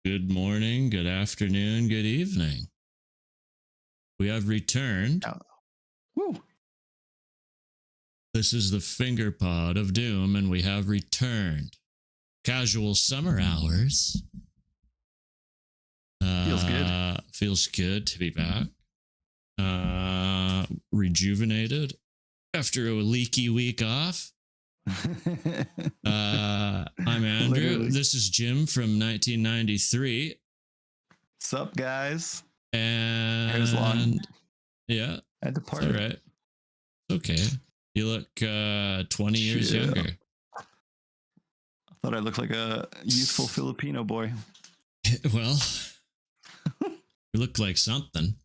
Good morning, good afternoon, good evening. We have returned. Woo. This is the finger pod of doom, and we have returned. Casual summer hours. Feels good. Feels good to be back. Rejuvenated after a leaky week off. I'm Andrew. Literally. This is Jim from 1993. What's up, guys? And Hair's long. Yeah, I had to it's part all it. right. It's okay. You look 20 years Yeah. younger. I thought I looked like a youthful Filipino boy. Well, you look like something.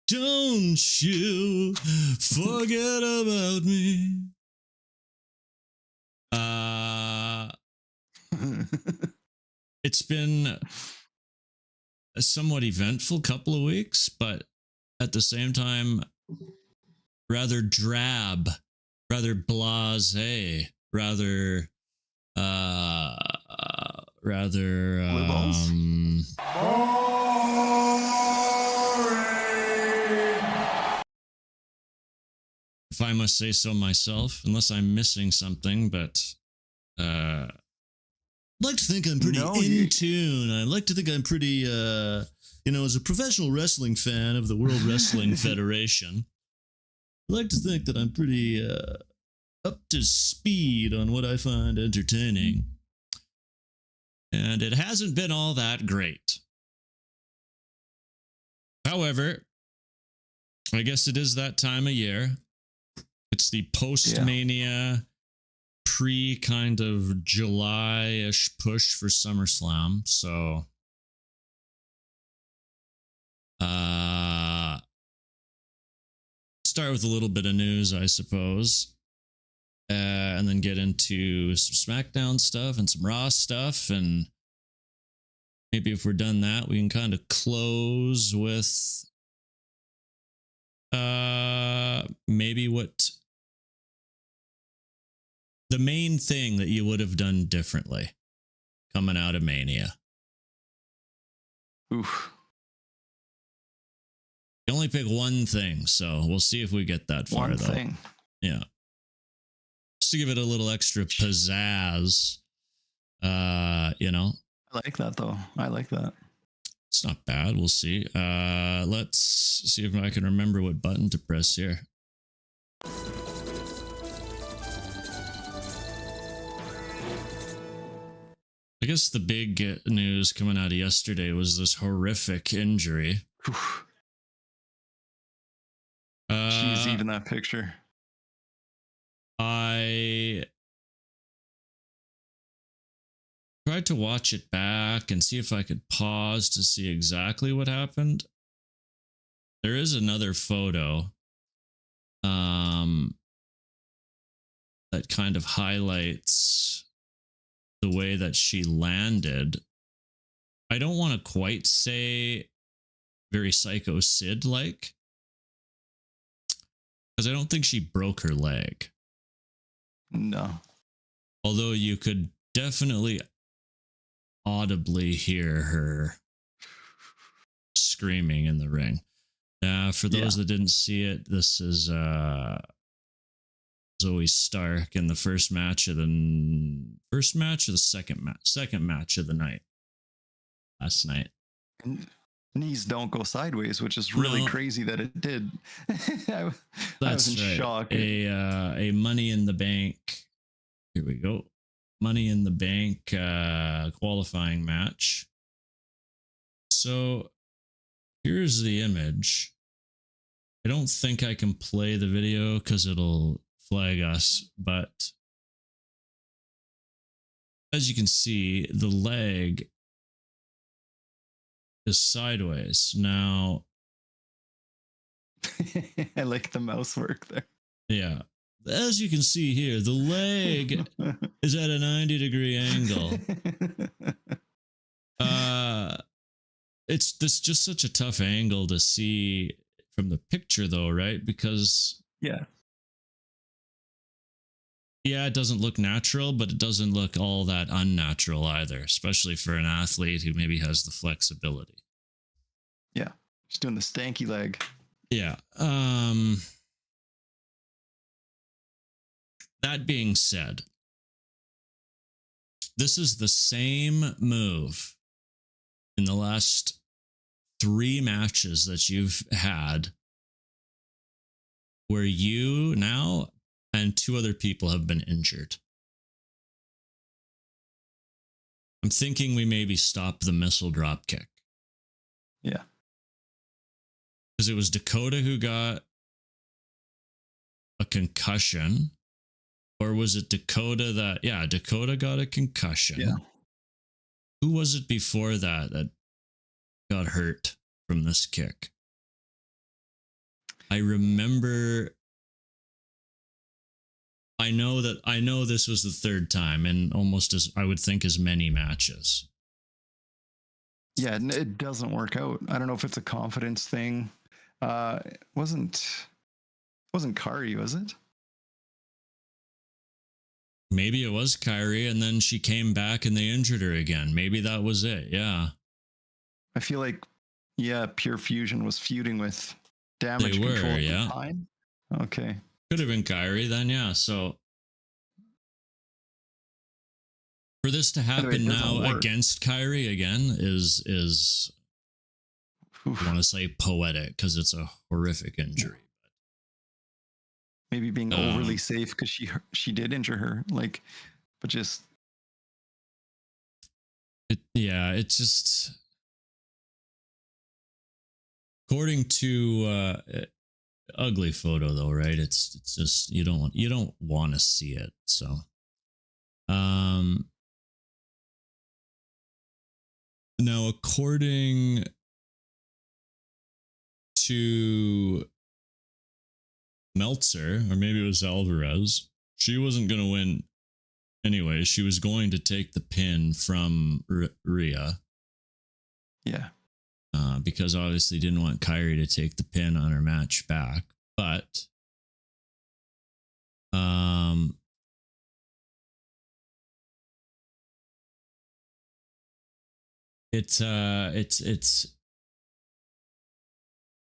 Don't you forget about me. It's been a somewhat eventful couple of weeks, but at the same time, rather drab, rather blasé, rather Blue balls? If I must say so myself, unless I'm missing something, but I'd like to think I'm pretty in tune. I like to think I'm pretty, as a professional wrestling fan of the World Wrestling Federation, I like to think that I'm pretty up to speed on what I find entertaining. And it hasn't been all that great. However, I guess it is that time of year. It's the post-Mania, pre-kind of July-ish push for SummerSlam. So, start with a little bit of news, I suppose. And then get into some SmackDown stuff and some Raw stuff. And maybe if we're done that, we can kind of close with maybe what the main thing that you would have done differently coming out of Mania. Oof. You only pick one thing, so we'll see if we get that far, One though. thing. Yeah. Just to give it a little extra pizzazz, I like that, though. I like that. It's not bad. We'll see. Let's see if I can remember what button to press here. I guess the big news coming out of yesterday was this horrific injury. Jeez, even that picture. I tried to watch it back and see if I could pause to see exactly what happened. There is another photo that kind of highlights the way that she landed. I don't want to quite say very Psycho Sid-like, because I don't think she broke her leg. No. Although you could definitely audibly hear her screaming in the ring. For those that didn't see it, this is Zoey Stark in the first match of the second match of the night last night. Knees don't go sideways, which is really crazy that it did. I was in shock. A Money in the Bank. Here we go. Money in the Bank qualifying match. So here's the image. I don't think I can play the video because it'll flag us, but as you can see, the leg is sideways. Now, I like the mouse work there. Yeah. As you can see here, the leg is at a 90-degree angle. It's just such a tough angle to see from the picture, though, right? Because yeah, it doesn't look natural, but it doesn't look all that unnatural either, especially for an athlete who maybe has the flexibility. Yeah. She's doing the stanky leg. Yeah. That being said, this is the same move in the last 3 matches that you've had where you now and 2 other people have been injured. I'm thinking we maybe stop the missile drop kick. Yeah. Because it was Dakota who got a concussion. Or was it Dakota that... Yeah, Dakota got a concussion. Yeah. Who was it before that got hurt from this kick? I remember... I know this was the 3rd time in almost as I would think as many matches. Yeah, it doesn't work out. I don't know if it's a confidence thing. It wasn't Kari, was it? Maybe it was Kyrie, and then she came back and they injured her again. Maybe that was it. Yeah. I feel like, yeah, Pure Fusion was feuding with Damage Control at the time. Okay. Could have been Kyrie then, yeah. So for this to happen now against Kyrie again is I want to say poetic because it's a horrific injury. Maybe being overly safe because she did injure her, like, but just it's just according to ugly photo though, right? It's just you don't want to see it. So now according to Meltzer, or maybe it was Alvarez, she wasn't going to win anyway. She was going to take the pin from Rhea. Yeah. Because obviously didn't want Kyrie to take the pin on her match back. But it's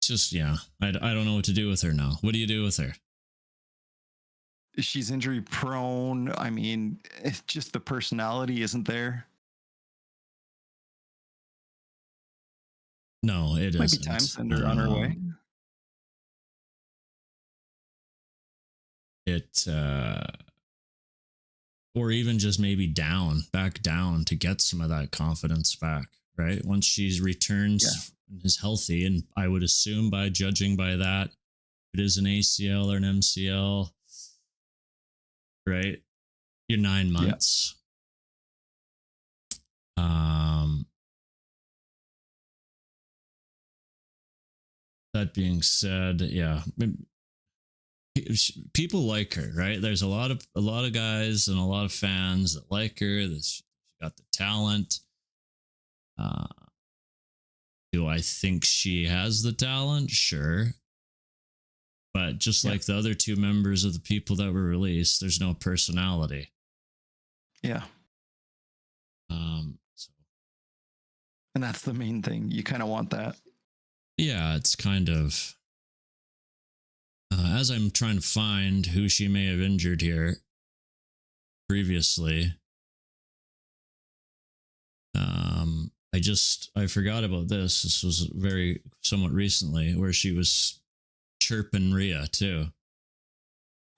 just, yeah, I don't know what to do with her now. What do you do with her? She's injury prone. I mean, it's just the personality isn't there. No, it might isn't. Be time to send her on her way. Or even just maybe back down to get some of that confidence back, right? Once she returns and is healthy, and I would assume by judging by that, if it is an ACL or an MCL, right? You're 9 months. That being said, yeah, people like her, right? There's a lot of guys and a lot of fans that like her. She's got the talent. Do I think she has the talent? Sure. But just like the other 2 members of the people that were released, there's no personality. Yeah. And that's the main thing. You kind of want that. Yeah, it's kind of... as I'm trying to find who she may have injured here previously, I forgot about this. This was somewhat recently, where she was chirping Rhea too.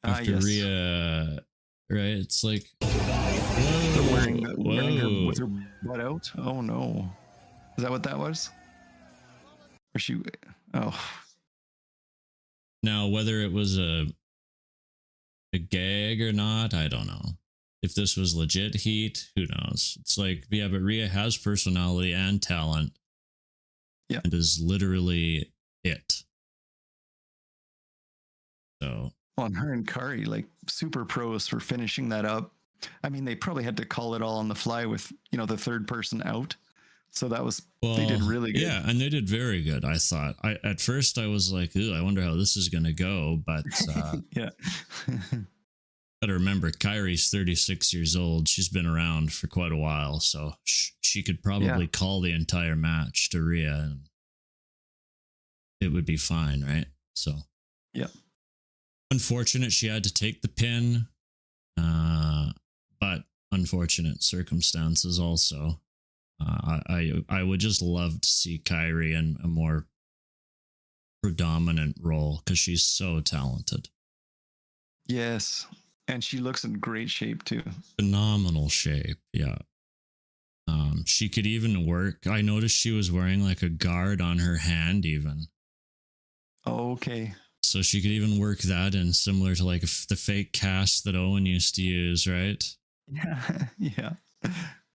After Rhea, right? It's like, they're wearing her with her butt out. Oh no, is that what that was? Or she? Oh. Now, whether it was a gag or not, I don't know. If this was legit heat, who knows? It's like, yeah, but Rhea has personality and talent. Yeah. And is literally it. So. Well, and her and Kari, like, super pros for finishing that up. I mean, they probably had to call it all on the fly with, the 3rd person out. So that was, they did really good. Yeah, and they did very good, I thought. At first I was like, I wonder how this is going to go, but yeah. Gotta remember, Kyrie's 36 years old. She's been around for quite a while, so she could probably call the entire match to Rhea, and it would be fine, right? So, yeah. Unfortunate she had to take the pin, but unfortunate circumstances also. I would just love to see Kyrie in a more predominant role because she's so talented. Yes. And she looks in great shape too. Phenomenal shape, yeah. She could even work. I noticed she was wearing like a guard on her hand even. Oh, okay. So she could even work that in, similar to like the fake cast that Owen used to use, right? Yeah. Yeah.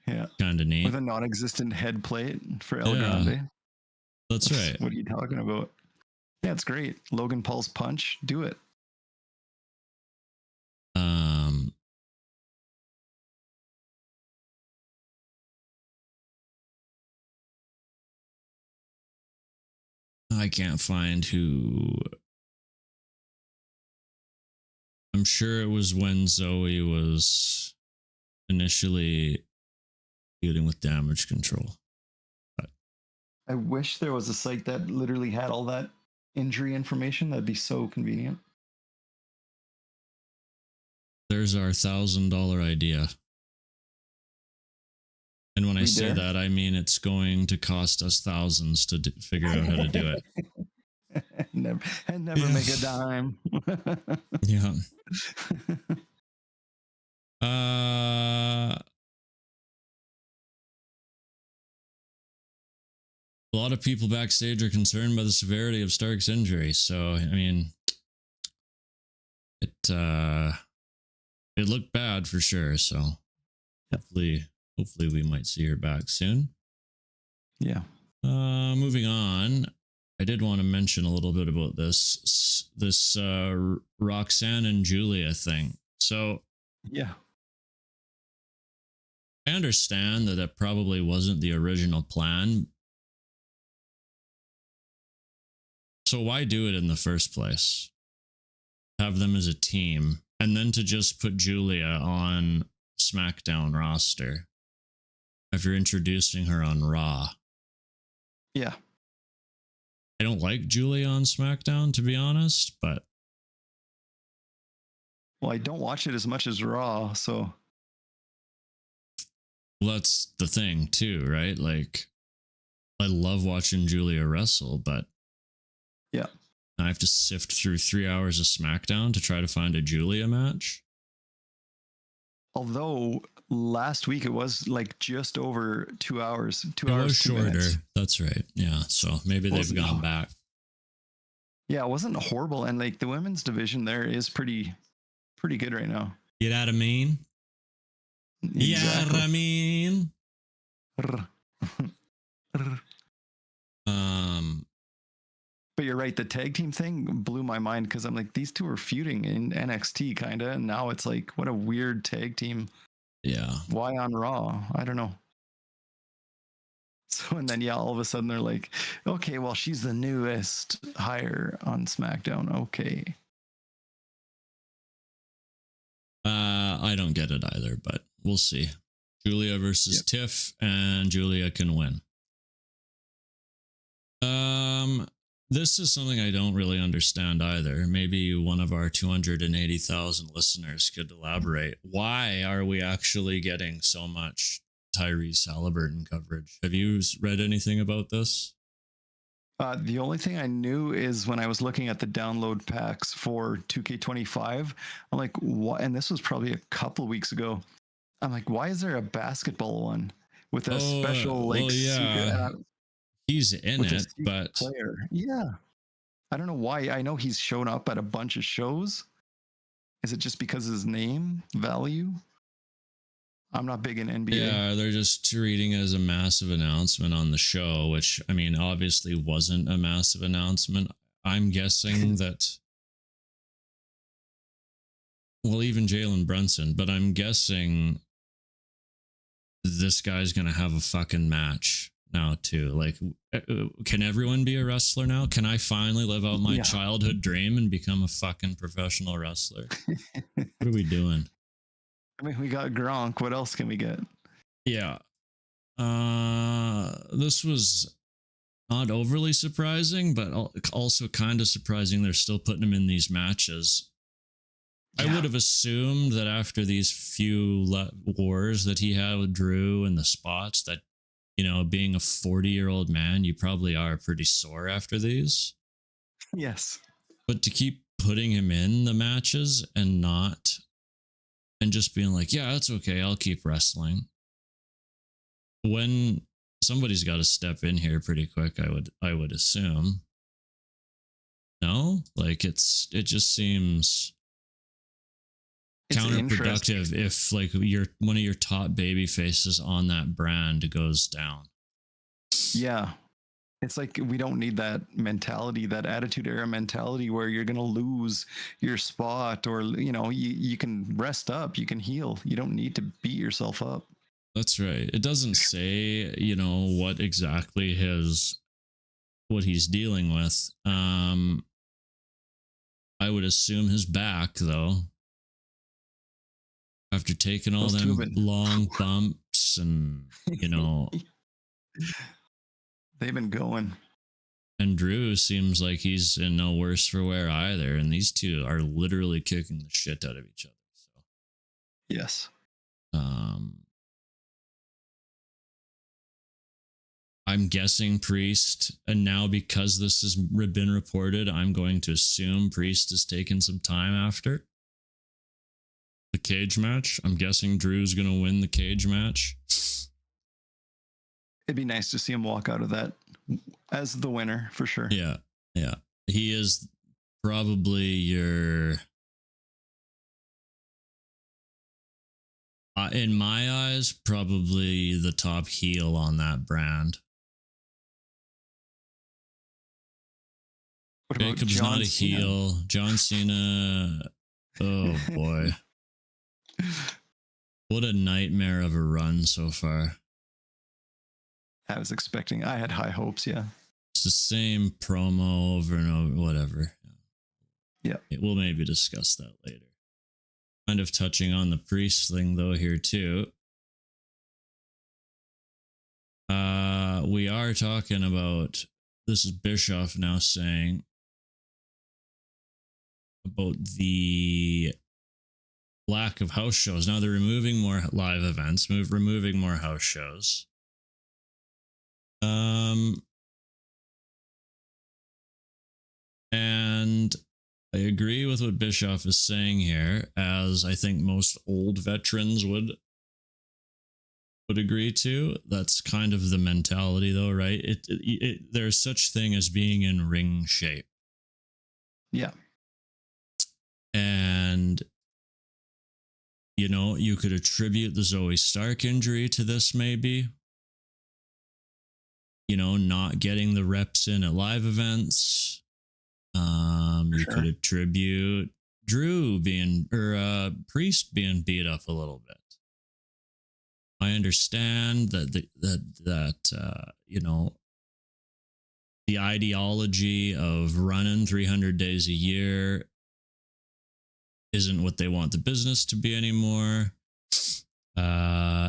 Yeah. Kind of neat. With a non-existent head plate for El Grande. That's right. What are you talking about? Yeah, it's great. Logan Paul's punch. Do it. I can't find who. I'm sure it was when Zoey was initially dealing with damage control. But I wish there was a site that literally had all that injury information. That'd be so convenient. There's our $1,000 idea. And when I say that, I mean it's going to cost us thousands to figure out how to do it. never make a dime. Yeah. A lot of people backstage are concerned by the severity of Stark's injury. So, I mean, it looked bad for sure. So, hopefully we might see her back soon. Yeah. Moving on, I did want to mention a little bit about this Roxanne and Giulia thing. So, yeah, I understand that it probably wasn't the original plan. So why do it in the first place? Have them as a team, and then to just put Giulia on SmackDown roster after introducing her on Raw. Yeah. I don't like Giulia on SmackDown, to be honest, but... Well, I don't watch it as much as Raw, so... Well, that's the thing, too, right? Like, I love watching Giulia wrestle, but... Yeah. I have to sift through 3 hours of SmackDown to try to find a Giulia match. Although last week it was like just over 2 hours. 2 hours. It was shorter. That's right. Yeah. So maybe they've gone back. Yeah, it wasn't horrible. And like the women's division there is pretty good right now. You know what I mean? Exactly. Yeah, I mean. But you're right. The tag team thing blew my mind because I'm like, these two are feuding in NXT kind of. And now it's like, what a weird tag team. Yeah. Why on Raw? I don't know. So, and then, yeah, all of a sudden they're like, okay, well, she's the newest hire on SmackDown. Okay. I don't get it either, but we'll see. Giulia versus Tiff, and Giulia can win. This is something I don't really understand either. Maybe one of our 280,000 listeners could elaborate. Why are we actually getting so much Tyrese Halliburton coverage? Have you read anything about this? The only thing I knew is when I was looking at the download packs for 2K25, I'm like, what? And this was probably a couple weeks ago. I'm like, why is there a basketball one with a special like? Well, yeah. He's in it, but player. Yeah. I don't know why. I know he's shown up at a bunch of shows. Is it just because of his name value? I'm not big in NBA. Yeah, they're just treating it as a massive announcement on the show, which, I mean, obviously wasn't a massive announcement. I'm guessing that, well, even Jalen Brunson, but I'm guessing this guy's going to have a fucking match now too. Like, can everyone be a wrestler now? Can I finally live out my childhood dream and become a fucking professional wrestler? What are we doing? I mean, we got Gronk. What else can we get? Yeah. This was not overly surprising, but also kind of surprising they're still putting him in these matches. Yeah. I would have assumed that after these few wars that he had with Drew and the spots that, you know, being a 40-year-old man, you probably are pretty sore after these. Yes. But to keep putting him in the matches and just being like, yeah, that's okay, I'll keep wrestling. When somebody's got to step in here pretty quick, I would assume. No? Like it just seems counterproductive if like one of your top baby faces on that brand goes down. Yeah. It's like we don't need that mentality, that Attitude Era mentality where you're going to lose your spot or, you know, you can rest up, you can heal. You don't need to beat yourself up. That's right. It doesn't say, you know, what exactly what he's dealing with. I would assume his back, though. After taking all them long bumps and, you know. They've been going. And Drew seems like he's in no worse for wear either. And these two are literally kicking the shit out of each other. So. Yes. I'm guessing Priest, and now because this has been reported, I'm going to assume Priest has taken some time after the cage match. I'm guessing Drew's going to win the cage match. It'd be nice to see him walk out of that as the winner for sure. Yeah. Yeah. He is probably your, in my eyes, probably the top heel on that brand. Jacob's not a heel. John Cena. Oh boy. What a nightmare of a run so far. I had high hopes, yeah. It's the same promo over and over, whatever. Yeah. We'll maybe discuss that later. Kind of touching on the Priest thing though here too. We are talking about, this is Bischoff now saying about the lack of house shows. Now they're removing more live events, removing more house shows. And I agree with what Bischoff is saying here, as I think most old veterans would agree to. That's kind of the mentality though, right? There's such thing as being in ring shape. Yeah. And, you know, you could attribute the Zoey Stark injury to this maybe. You know, not getting the reps in at live events. You could attribute Drew Priest being beat up a little bit. I understand that you know, the ideology of running 300 days a year isn't what they want the business to be anymore.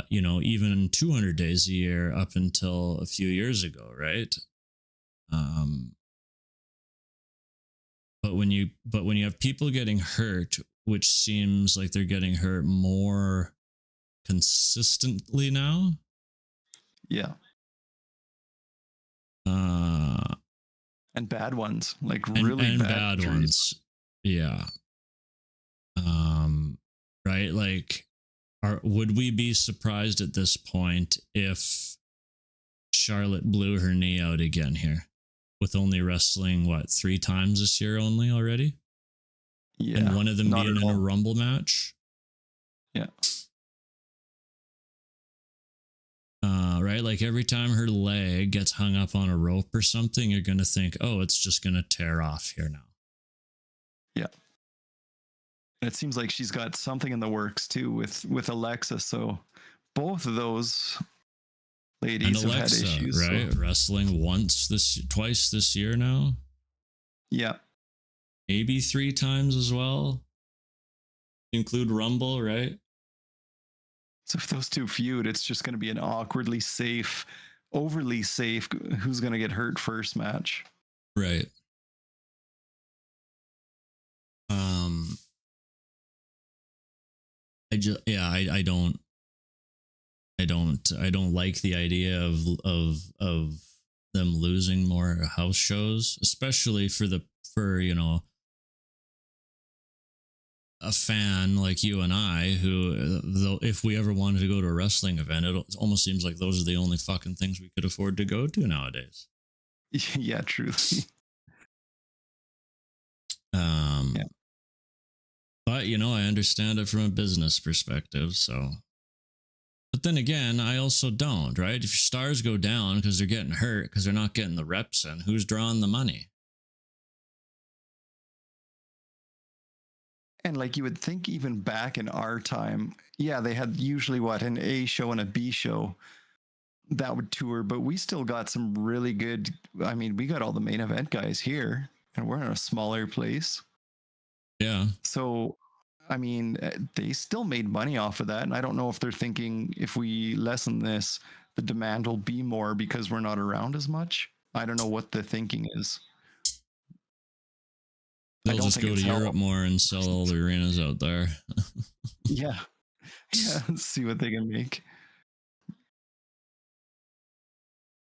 You know, even 200 days a year up until a few years ago, right? But when you have people getting hurt, which seems like they're getting hurt more consistently now. Yeah. And bad ones, like really bad ones. Yeah. Right. Like, would we be surprised at this point if Charlotte blew her knee out again here, with only wrestling 3 times this year only already? Yeah. And one of them being in a Rumble match. Yeah. Right? Like every time her leg gets hung up on a rope or something, you're going to think, oh, it's just going to tear off here now. Yeah. And it seems like she's got something in the works too with Alexa. So both of those ladies and have had Alexa, issues. right? So. Wrestling twice this year now. Yeah. Maybe 3 times as well. Include Rumble, right? So if those two feud, it's just going to be an awkwardly safe, overly safe, who's going to get hurt first match. Right. I don't like the idea of them losing more house shows, especially for you know, a fan like you and I, who, though, if we ever wanted to go to a wrestling event, it almost seems like those are the only fucking things we could afford to go to nowadays. Yeah, truly. Yeah. But, you know, I understand it from a business perspective, so. But then again, I also don't, right? If your stars go down because they're getting hurt, because they're not getting the reps in, who's drawing the money? And like you would think even back in our time, yeah, they had usually an A show and a B show that would tour, but we still got some really good, I mean, we got all the main event guys here and we're in a smaller place. Yeah. So, I mean, they still made money off of that. And I don't know if they're thinking if we lessen this, the demand will be more because we're not around as much. I don't know what the thinking is. They'll just go to Europe more and sell all the arenas out there. Yeah. Yeah. See what they can make.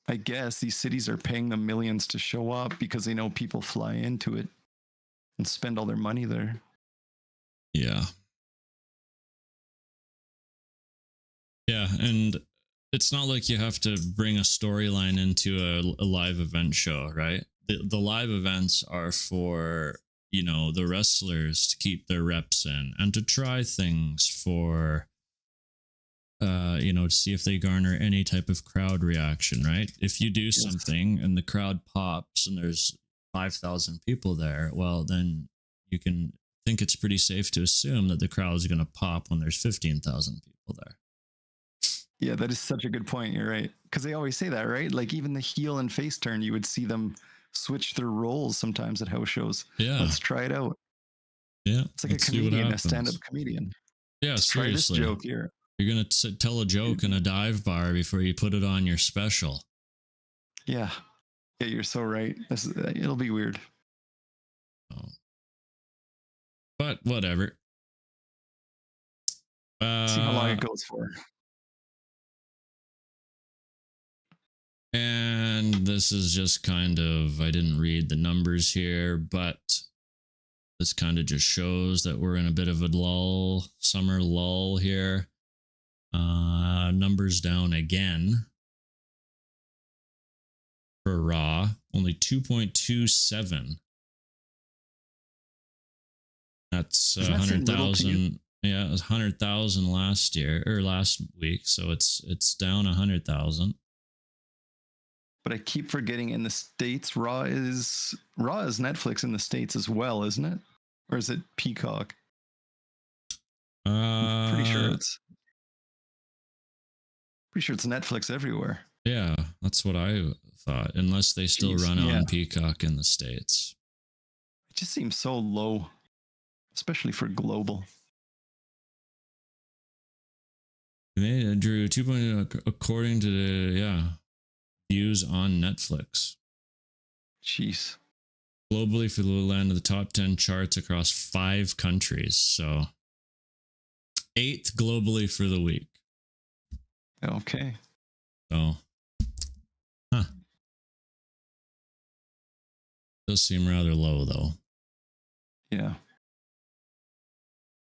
I guess these cities are paying them millions to show up because they know people fly into it and spend all their money there. Yeah. Yeah. And it's not like you have to bring a storyline into a live event show, right? The live events are for, you know, the wrestlers to keep their reps in and to try things for, you know, to see if they garner any type of crowd reaction, right? If you do something and the crowd pops and there's 5,000 people there, well, then you can think it's pretty safe to assume that the crowd's going to pop when there's 15,000 people there. Yeah, that is such a good point. You're right. Because they always say that, right? Like even the heel and face turn, you would see them switch their roles sometimes at house shows. Yeah. Let's try it out. Yeah. It's like a comedian, a stand-up comedian. Yeah, Let's seriously. try this joke here. You're going to tell a joke in a dive bar before you put it on your special. Yeah. Yeah, you're so right. It'll be weird. Oh. But whatever. See how long it goes for. And this is just kind of, I didn't read the numbers here, but this kind of just shows that we're in a bit of a summer lull here. Numbers down again for Raw, only 2.27. That's 100,000. Yeah, it was 100,000 last year or last week, so it's down 100,000. But I keep forgetting in the States, Raw is Netflix in the States as well, isn't it? Or is it Peacock? Pretty sure it's Netflix everywhere. Yeah, that's what I thought. Unless they still run on Peacock in the States. It just seems so low, especially for global. They drew 2.0 according to the views on Netflix. Jeez. Globally for the land of the top 10 charts across 5 countries. So 8th globally for the week. Okay. So, does seem rather low though. Yeah.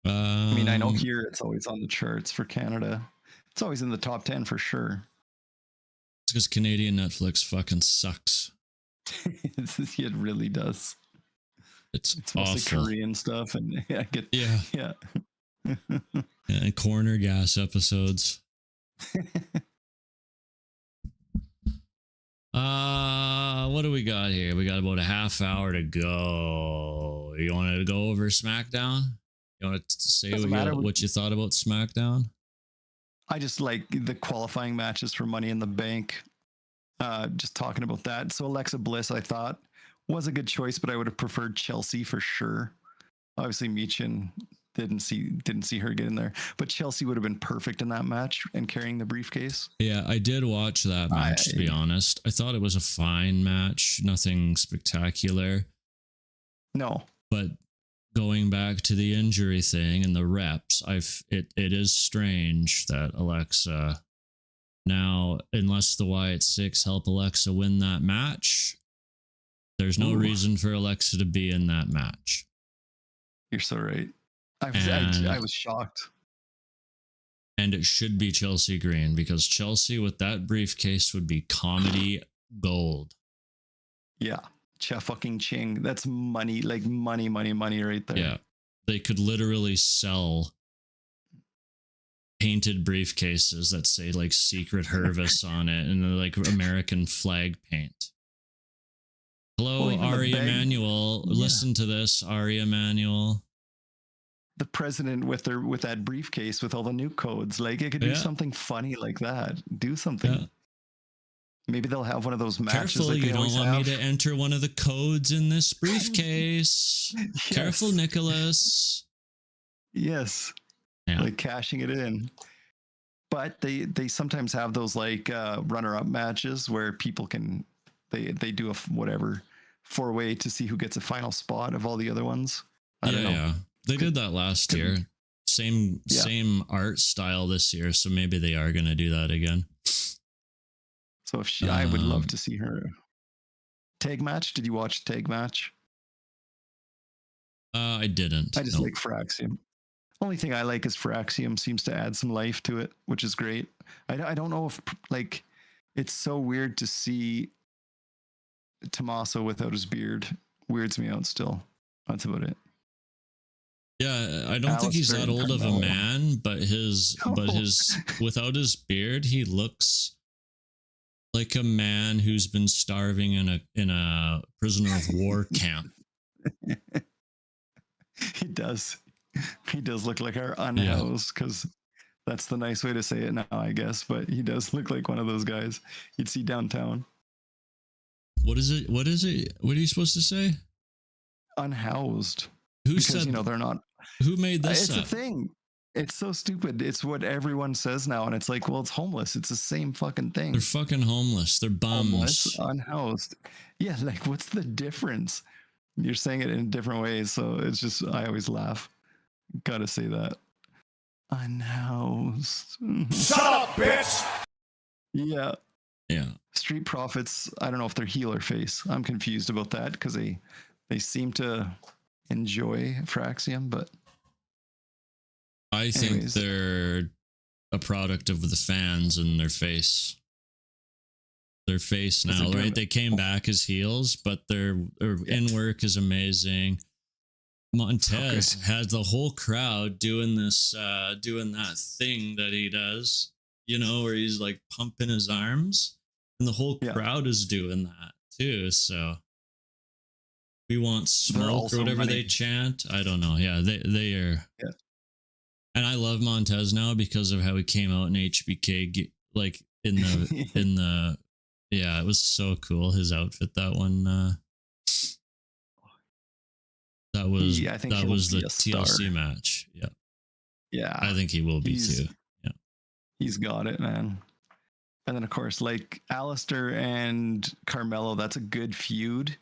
I mean, I know here it's always on the charts for Canada. It's always in the top 10 for sure. It's because Canadian Netflix fucking sucks. It really does. It's mostly awful. Korean stuff and yeah. And corner gas episodes. What do we got here? We got about a half hour to go. You want to go over SmackDown? You want to say what you thought about SmackDown? I just like the qualifying matches for Money in the Bank. Just talking about that. So Alexa Bliss, I thought, was a good choice, but I would have preferred Chelsea for sure. Obviously, Michin didn't see her get in there, but Chelsea would have been perfect in that match and carrying the briefcase. Yeah, I did watch that match, to be honest. I thought it was a fine match, nothing spectacular. No. But going back to the injury thing and the reps, it is strange that Alexa now, unless the Wyatt Six help Alexa win that match, there's no reason for Alexa to be in that match. You're so right. I was shocked. And it should be Chelsea Green, because Chelsea with that briefcase would be comedy gold. Yeah. Fucking Ching. That's money, like money right there. Yeah. They could literally sell painted briefcases that say like Secret Hervis on it and they're like American flag paint. Hello, Ari Emanuel. Yeah. Listen to this, Ari Emanuel. The president with that briefcase with all the new codes. Like, it could do something funny like that. Do something. Yeah. Maybe they'll have one of those matches. Careful, like you don't want me to enter one of the codes in this briefcase. Yes. Careful, Nicholas. Yes. Yeah. Like cashing it in. But they sometimes have those like runner-up matches where people can they do a whatever 4-way to see who gets a final spot of all the other ones. I don't know. Yeah. They did that last year. Same art style this year, so maybe they are going to do that again. So if I would love to see her tag match. Did you watch the tag match? I didn't. I just like Fraxium. Only thing I like is Fraxium seems to add some life to it, which is great. I don't know if like it's so weird to see Tommaso without his beard. Weirds me out still. That's about it. Yeah, I don't think he's that old of a man, but his without his beard, he looks like a man who's been starving in a prisoner of war camp. He does look like our unhoused, because that's the nice way to say it now, I guess. But he does look like one of those guys you'd see downtown. What is it? What are you supposed to say? Unhoused. Who said? They're not. Who made this? It's a thing. It's so stupid. It's what everyone says now, and it's like, well, it's homeless. It's the same fucking thing. They're fucking homeless. They're bums. Homeless, unhoused. Yeah, like what's the difference? You're saying it in different ways, so it's just I always laugh. Gotta say that. Unhoused. Shut up, bitch. Yeah. Yeah. Street Profits. I don't know if they're heel or face. I'm confused about that because they seem to enjoy Fraxium, but I think they're a product of the fans and their face. Their face now, right? They came back as heels, but their in work is amazing. Montez had the whole crowd doing this, doing that thing that he does, where he's like pumping his arms, and the whole crowd is doing that too. So we want smoke or whatever they chant. I don't know. Yeah, they are. Yeah. And I love Montez now because of how he came out in HBK, like in the yeah, it was so cool. His outfit, that one. That was the TLC match. Yeah. Yeah. I think he will be too. Yeah. He's got it, man. And then of course, like Alistair and Carmelo, that's a good feud.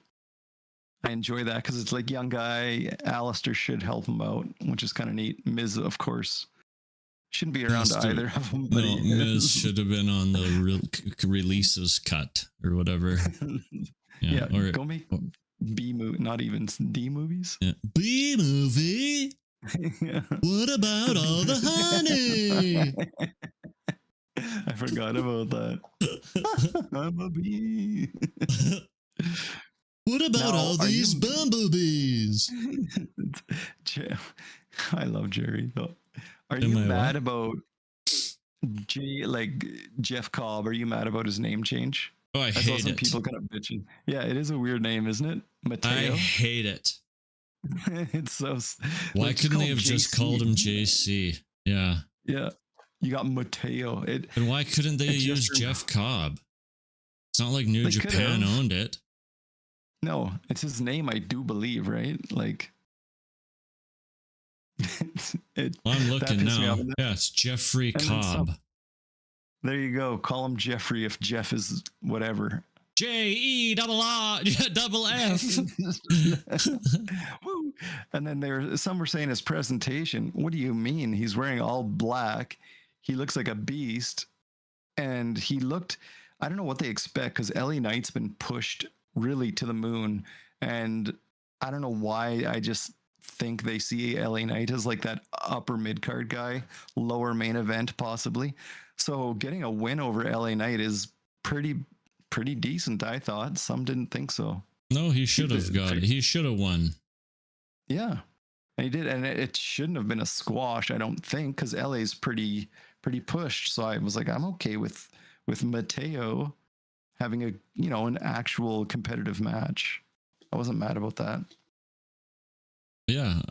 I enjoy that because it's like young guy. Alistair should help him out, which is kind of neat. Miz, of course, shouldn't be around either of them. But no, Miz should have been on the releases cut or whatever. Yeah, or go make B movie, not even D movies. Yeah. B movie. Yeah. What about all the honey? I forgot about that. I'm a bee. What about all these bumblebees? I love Jerry though. Are you mad about Jeff Cobb? Are you mad about his name change? Oh, I hate it. People kind of bitching. Yeah, it is a weird name, isn't it? Mateo. I hate it. It's so. Why couldn't they have just called him JC? Yeah. Yeah. You got Mateo. And why couldn't they use Jeff Cobb? It's not like New Japan owned it. No, it's his name, I do believe, right? Like, I'm looking now. Yeah, it's Jeffrey Cobb. There you go. Call him Jeffrey if Jeff is whatever. JERRF. And then some were saying his presentation. What do you mean? He's wearing all black. He looks like a beast. And he looked, I don't know what they expect because LA Knight's been pushed really to the moon. And I don't know why. I just think they see LA Knight as like that upper mid card guy, lower main event possibly. So getting a win over LA Knight is pretty decent, I thought. Some didn't think so. No, he should have got it. He should have won. Yeah, and he did, and it shouldn't have been a squash, I don't think, because LA's pretty pushed. So I was like, I'm okay with Mateo having an actual competitive match. I wasn't mad about that. Yeah.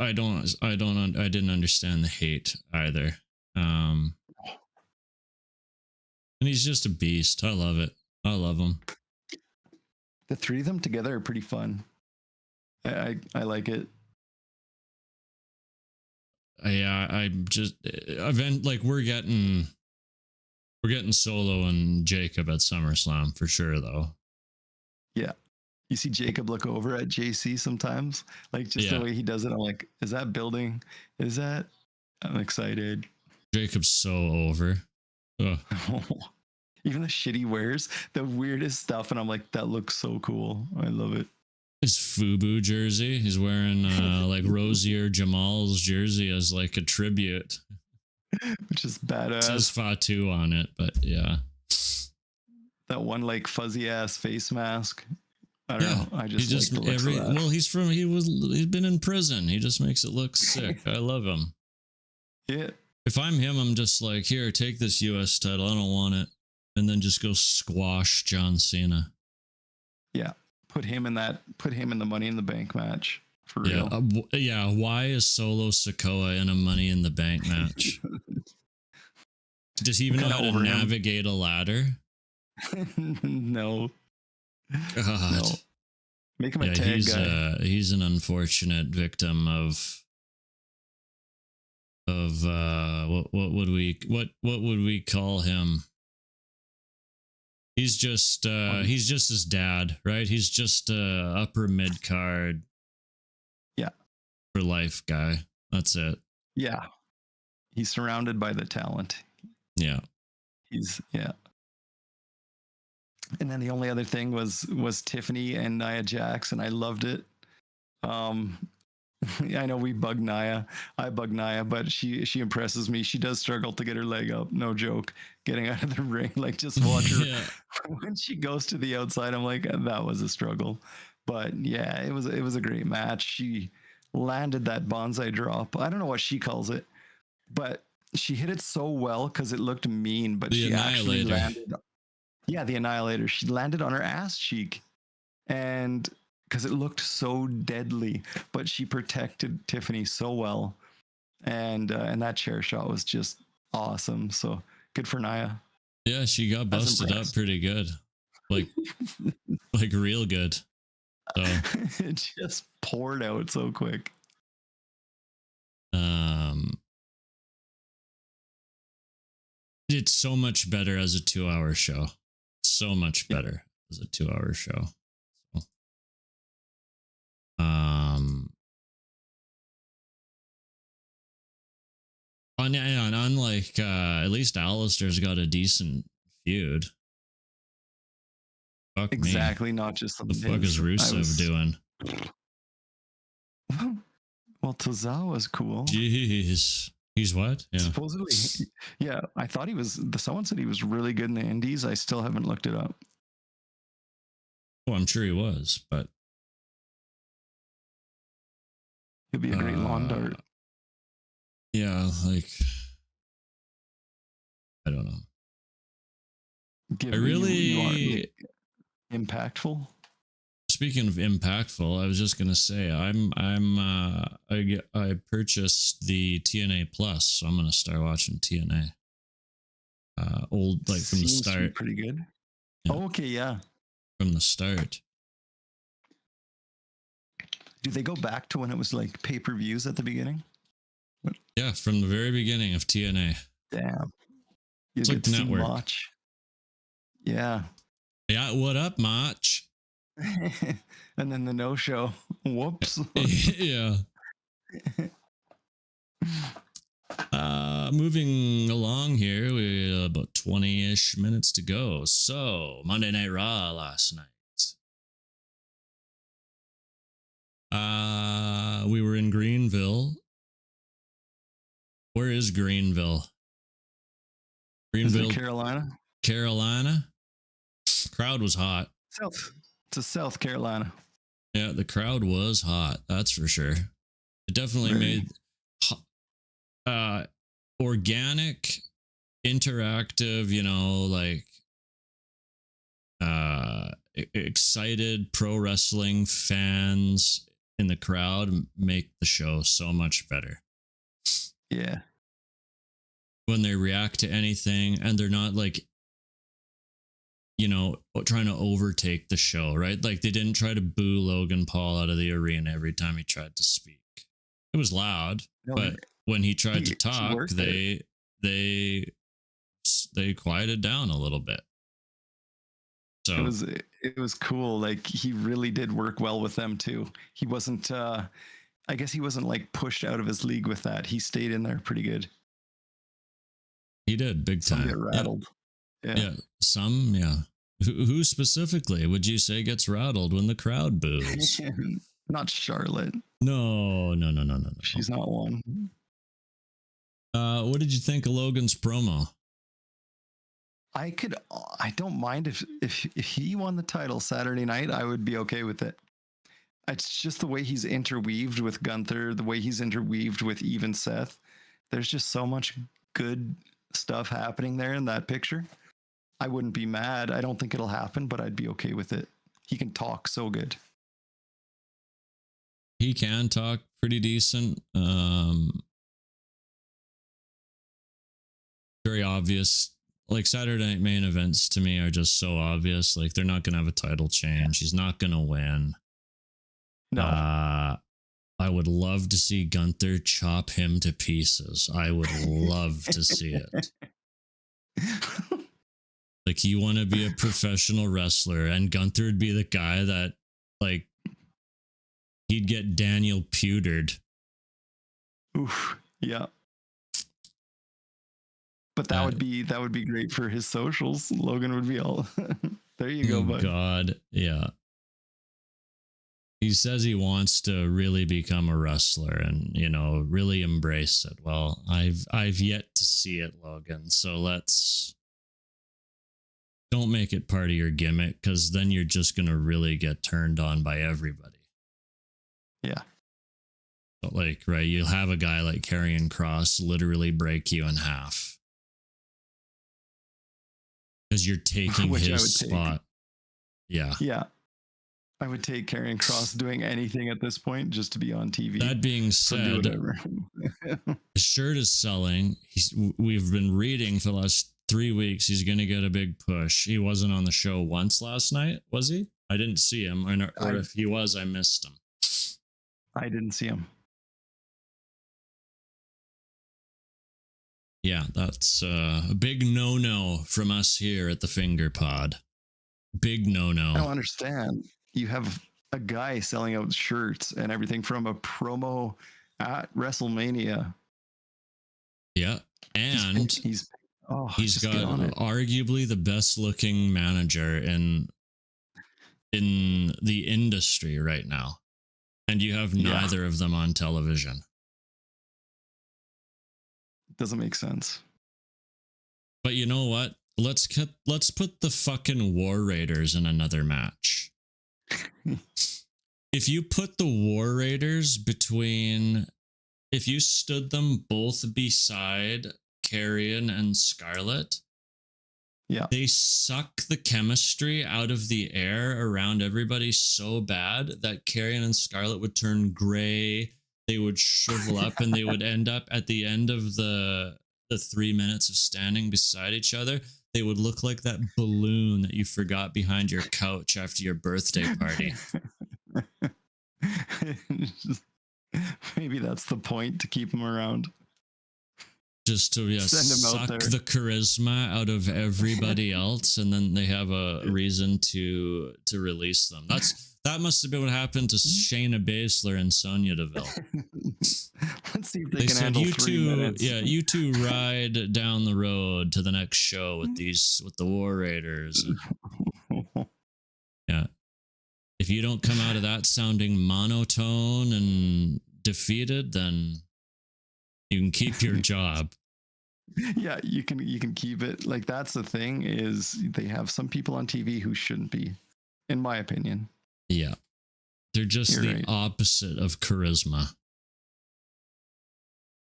I didn't understand the hate either. And he's just a beast. I love it. I love him. The three of them together are pretty fun. I like it. I'm just event like we're getting Solo and Jacob at SummerSlam for sure though. Yeah. You see Jacob look over at JC sometimes, like just the way he does it. I'm like, is that building? Is that? I'm excited. Jacob's so over. Even the shit he wears, the weirdest stuff, and I'm like, that looks so cool. I love it. His FUBU jersey. He's wearing like Rosier Jamal's jersey as like a tribute, which is badass. It says Fatu on it, but yeah. That one like fuzzy ass face mask. I don't know. I just he's been in prison. He just makes it look sick. I love him. Yeah. If I'm him, I'm just like, here, take this US title. I don't want it. And then just go squash John Cena. Yeah. Put him in the Money in the Bank match. For real. Why is Solo Sikoa in a Money in the Bank match? Does he even know how to navigate a ladder? No. God. No. Make him a tag guy. He's an unfortunate victim of what would we call him? He's just his dad, right? He's just a upper mid card, for life guy. That's it. Yeah, he's surrounded by the talent. Yeah, And then the only other thing was Tiffany and Nia Jax, and I loved it. I know we bug Nia. I bug Nia, but she impresses me. She does struggle to get her leg up. No joke. Getting out of the ring, like just watch her when she goes to the outside. I'm like, that was a struggle, but yeah, it was a great match. She landed that bonsai drop. I don't know what she calls it, but she hit it so well because it looked mean. But she actually landed. Yeah, the Annihilator. She landed on her ass cheek, and because it looked so deadly, but she protected Tiffany so well, and that chair shot was just awesome. So good for Nia. Yeah, she got busted up pretty good, like real good. So it just poured out so quick. It's so much better as a 2-hour show. So much better as a 2-hour show. So, unlike at least Alistair's got a decent feud. Fuck exactly, me. not just the fuck is Rusev doing? Well, Tozawa's cool. Jeez. He's what? Yeah. Supposedly, yeah. I thought he was. Someone said he was really good in the Indies. I still haven't looked it up. Oh, I'm sure he was, but he'll be a great lawn dart. Yeah, like I don't know. You are impactful. speaking of impactful, I was just gonna say I purchased the TNA Plus, so I'm gonna start watching TNA. Old like from the Seems to be start. pretty good. Yeah. Oh, okay, yeah. From the start. Do they go back to when it was like pay-per-views at the beginning? Yeah, from the very beginning of TNA. Damn. You It's get like to see network. Mach. Yeah. Yeah, what up, Mach? And then the no-show. Whoops. Yeah. Moving along here, we about 20-ish minutes to go. So, Monday Night Raw last night. We were in Greenville. Where is Greenville? Greenville, Is it Carolina? Carolina. Crowd was hot. South. To South Carolina. Yeah, the crowd was hot. That's for sure. It definitely made organic, interactive, like excited pro wrestling fans in the crowd make the show so much better. Yeah. When they react to anything and they're not like, trying to overtake the show, right? Like they didn't try to boo Logan Paul out of the arena every time he tried to speak. It was loud, but when he tried to talk, they quieted down a little bit. So it was cool. Like he really did work well with them too. He wasn't I guess he wasn't like pushed out of his league with that. He stayed in there pretty good. He did big time. Some get rattled. Yeah. Some, yeah. Who specifically would you say gets rattled when the crowd boos? Not Charlotte. No. She's not one. What did you think of Logan's promo? I don't mind if he won the title Saturday night, I would be okay with it. It's just the way he's interweaved with Gunther, the way he's interweaved with even Seth. There's just so much good stuff happening there in that picture. I wouldn't be mad. I don't think it'll happen, but I'd be okay with it. He can talk so good. He can talk pretty decent. Very obvious. Like Saturday night main events to me are just so obvious. Like they're not going to have a title change. He's not going to win. No. I would love to see Gunther chop him to pieces. I would love to see it. Like you want to be a professional wrestler and Gunther would be the guy that like he'd get Daniel pewtered. Oof. Yeah. But that would be great for his socials. Logan would be all there you go, bud. God, yeah. He says he wants to really become a wrestler and, really embrace it. Well, I've yet to see it, Logan. So don't make it part of your gimmick because then you're just going to really get turned on by everybody. Yeah. But right, you'll have a guy like Karrion Kross literally break you in half. Because you're taking his spot. Yeah. Yeah. I would take Karrion Kross doing anything at this point just to be on TV. That being said, his shirt is selling. We've been reading for the last 3 weeks. He's going to get a big push. He wasn't on the show once last night, was he? I didn't see him. Or if he was, I missed him. I didn't see him. Yeah, that's a big no-no from us here at the Finger Pod. Big no-no. I don't understand. You have a guy selling out shirts and everything from a promo at WrestleMania. Yeah, and he's got arguably the best-looking manager in the industry right now, and you have neither of them on television. Doesn't make sense. But you know what? Let's put the fucking War Raiders in another match. If you put the War Raiders if you stood them both beside Karrion and Scarlett, Yeah. They suck the chemistry out of the air around everybody so bad that Karrion and Scarlett would turn gray. They would shrivel up and they would end up at the end of the 3 minutes of standing beside each other. They would look like that balloon that you forgot behind your couch after your birthday party. Maybe that's the point, to keep them around. Just to suck the charisma out of everybody else, and then they have a reason to release them. That must have been what happened to Shayna Baszler and Sonya Deville. Let's see if they can handle 3 minutes. Yeah, you two ride down the road to the next show with the War Raiders. Yeah. If you don't come out of that sounding monotone and defeated, then you can keep your job. Yeah, you can keep it. Like, that's the thing, is they have some people on TV who shouldn't be, in my opinion. Yeah. They're just opposite of charisma.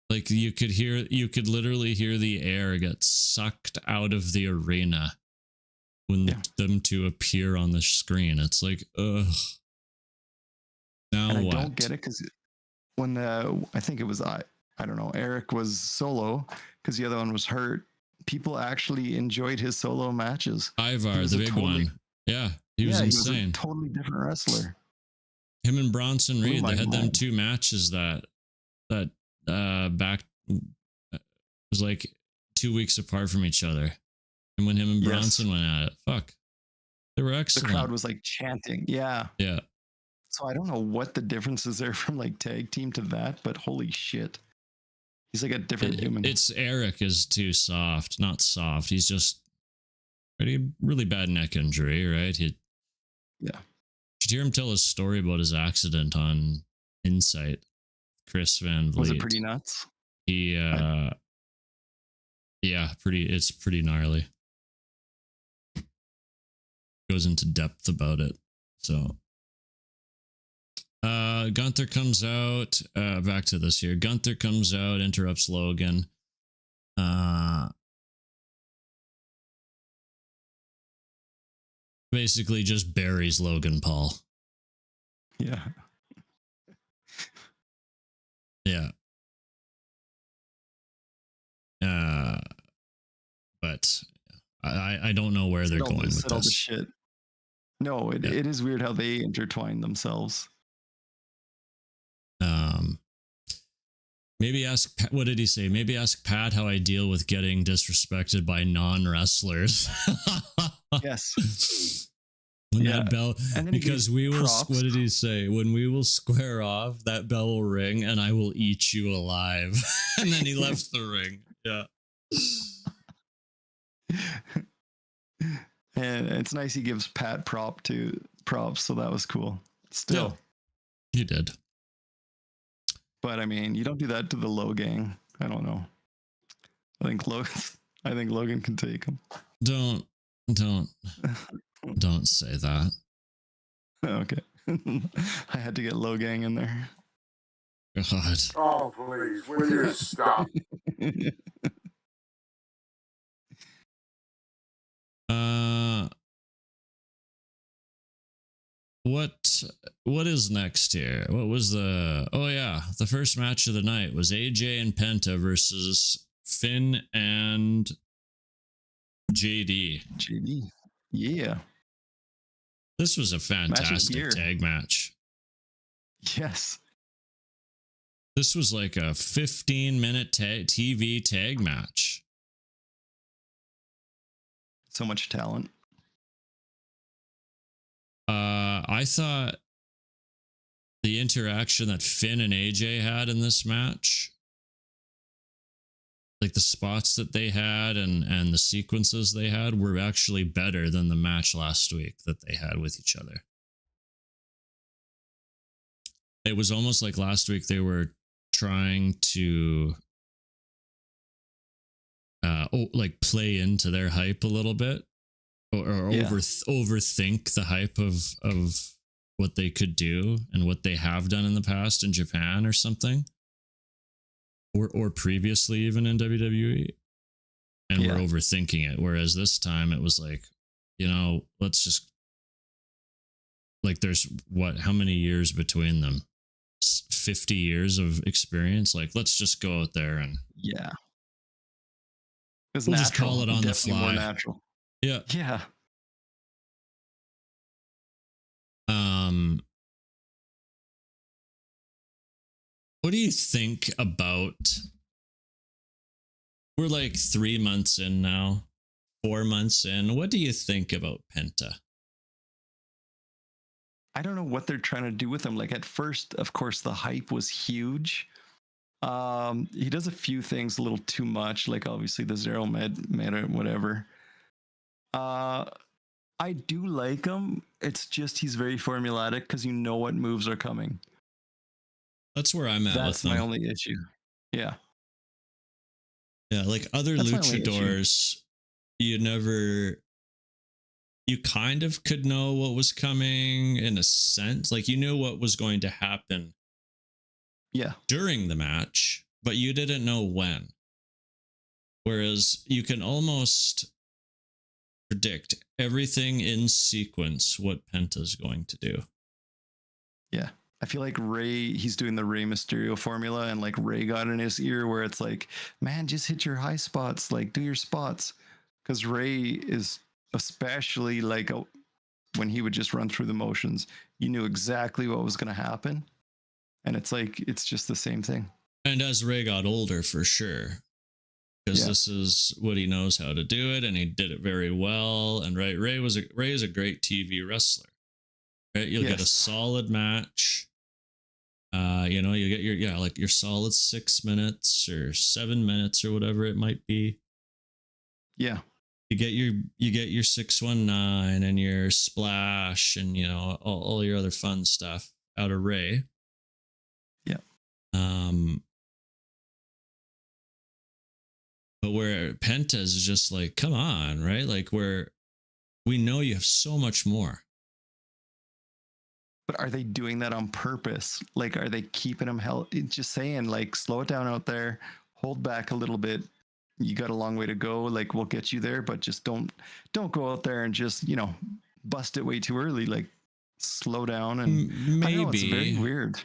Like, you could literally hear the air get sucked out of the arena when them two appear on the screen. It's like, ugh. Now and what? I don't get it, because when I think it was I don't know, Eric was solo because the other one was hurt. People actually enjoyed his solo matches. Ivar, the big one. Yeah, he was insane. He was a totally different wrestler. Him and Bronson Reed, they had them 2 matches that back was like 2 weeks apart from each other. And when him and Bronson went at it, fuck, they were excellent. The crowd was like chanting. Yeah. Yeah. So I don't know what the difference is there from like tag team to that, but holy shit. He's like a different human. It's Eric is too soft. Not soft. He's just really bad neck injury, right? Yeah. Did you hear him tell his story about his accident on Insight? Chris Van Vliet. Was it pretty nuts? He it's pretty gnarly. Goes into depth about it. So Gunther comes out, back to this here. Gunther comes out, interrupts Logan. Basically just buries Logan Paul. Yeah. Yeah. But I don't know where they're going with this. Shit. No, it is weird how they intertwine themselves. Maybe ask, what did he say? Maybe ask Pat how I deal with getting disrespected by non-wrestlers. Yes. When that bell, because we will, props. What did he say? When we will square off, that bell will ring and I will eat you alive. And then he left the ring. Yeah. And it's nice he gives Pat props, so that was cool. Still. Yeah, he did. But I mean, you don't do that to the Low gang. I don't know. I think Logan can take him. Don't say that. Okay. I had to get Low gang in there. God. Oh, please, will you stop? What is next here? What was the first match of the night was AJ and Penta versus Finn and JD. Yeah. This was a fantastic tag match. Yes. This was like a 15-minute TV tag match. So much talent. I thought the interaction that Finn and AJ had in this match, like the spots that they had and the sequences they had, were actually better than the match last week that they had with each other. It was almost like last week they were trying to like play into their hype a little bit, or overthink the hype of what they could do and what they have done in the past in Japan or something, or previously even in WWE. and we're overthinking it. Whereas this time it was like, let's just, like, there's how many years between them? 50 years of experience. Like, let's just go out there and we'll just call it on the fly. More natural. Yeah. What do you think about, we're like 3 months in now, 4 months in. What do you think about Penta? I don't know what they're trying to do with him. Like, at first, of course, the hype was huge. He does a few things a little too much, like obviously the zero meta, whatever. I do like him. It's just he's very formulatic because you know what moves are coming. That's where I'm at. That's my only issue. Yeah. Yeah, like other luchadors, you kind of could know what was coming in a sense. Like, you knew what was going to happen during the match, but you didn't know when. Whereas you can almost predict everything in sequence what Penta's going to do. Yeah. I feel like he's doing the Rey Mysterio formula, and like Rey got in his ear where it's like, man, just hit your high spots, like do your spots. Because Rey is, especially like when he would just run through the motions, you knew exactly what was going to happen. And it's like, it's just the same thing. And as Rey got older, for sure, because this is what he knows how to do it, and he did it very well. And Rey is a great TV wrestler. Right? You'll get a solid match. You get your solid 6 minutes or 7 minutes or whatever it might be. Yeah. You get your 619 and your splash and all your other fun stuff out of Rey. Yeah. But where Penta is just like, come on, right? Like, where we know you have so much more. But are they doing that on purpose? Like, are they keeping him just saying, like, slow it down out there, hold back a little bit. You got a long way to go. Like, we'll get you there, but just don't go out there and just, bust it way too early. Like, slow down. And maybe. I know, it's very weird.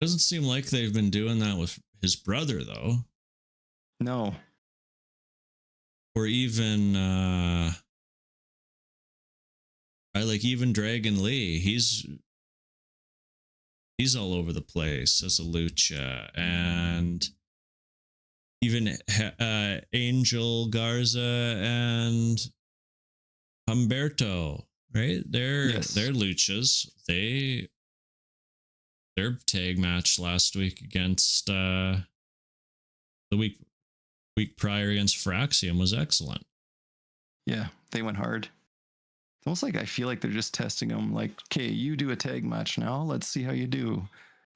Doesn't seem like they've been doing that with his brother, though. No. Or even even Dragon Lee, he's all over the place as a lucha, and even Angel Garza and Humberto, right? They're luchas. Their tag match last week against the week prior against Fraxium was excellent. Yeah, they went hard. It's almost like I feel like they're just testing them. Like, okay, you do a tag match now. Let's see how you do.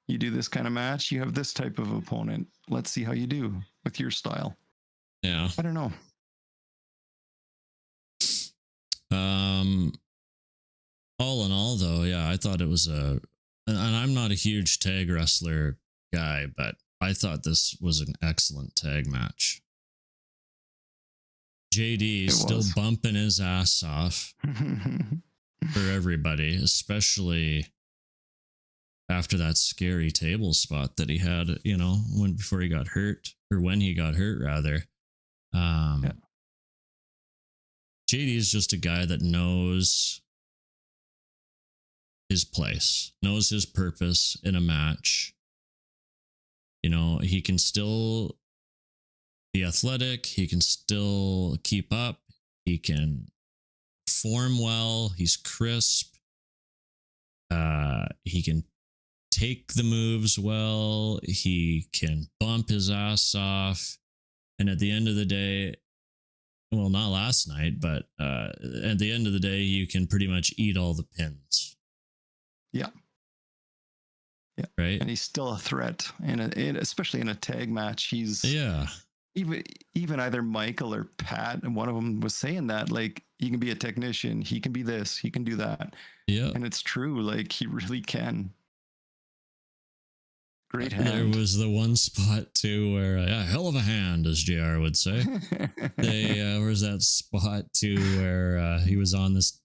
You do this kind of match. You have this type of opponent. Let's see how you do with your style. Yeah. I don't know. All in all, though, yeah, I thought it was and I'm not a huge tag wrestler guy, but I thought this was an excellent tag match. JD still bumping his ass off for everybody, especially after that scary table spot that he had, when he got hurt, rather. JD is just a guy that knows his place, knows his purpose in a match. He can still be athletic. He can still keep up. He can form well. He's crisp. He can take the moves well. He can bump his ass off. And at the end of the day, well, not last night, but at the end of the day, you can pretty much eat all the pins. Yeah. Yeah. Right. And he's still a threat. And especially in a tag match, he's even either Michael or Pat, and one of them was saying that, like, he can be a technician, he can be this, he can do that. Yeah. And it's true, like, he really can. Great There hand. was the one spot too where, hell of a hand, as JR would say. There was that spot too where he was on this